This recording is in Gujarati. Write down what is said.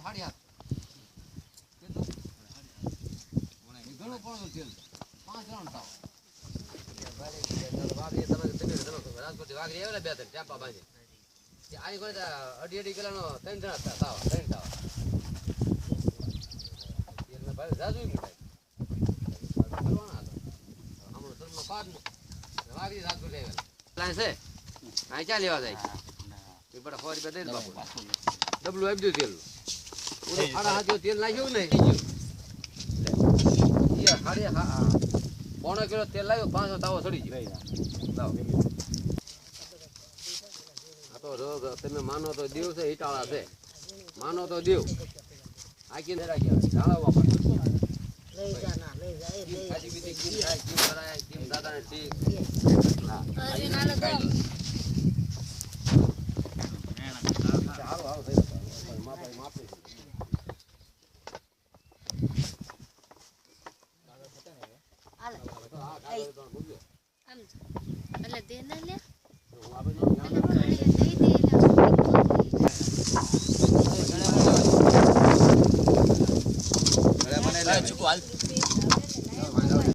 સાડી હાથ ઘણું પણ તેલ 5 રાઉન્ડ થાવ રાજકોટ વાઘરી આવે ને 2 3 ચાપા બાંધી આની કોઈ અઢી કિલોનો 3 જણા તાવ 3 તાવ તેલ ને ભાઈ જાજુ નહીં હમણાં તરમાં પાડ વાઘરી રાજકોટ આવે પ્લાન છે આ ક્યાં લેવા જાય એ બડા 100 રૂપિયા દે બાપુ ડબલું આપી દો તેલ ઓલો આડા હાથે તેલ નાખ્યું ને ઈ હાડે હા 1 કિલો તેલ લાવ્યો 500 તાવો સડી ગયો લાવ આ તો રોગ તમે માનો તો દેવ છે ઈટાળા છે માનો તો દેવ આકી ને રાખ્યા ઢાળવા પડે લઈ જાના લઈ જાય લઈ આજી બીજી કી થાય કી કરાય કી દાદા ને ઠીક હા અરે ના લગો હાલો હાલો થઈ ગયો માપે માપે હાલ એટલે દે ના લે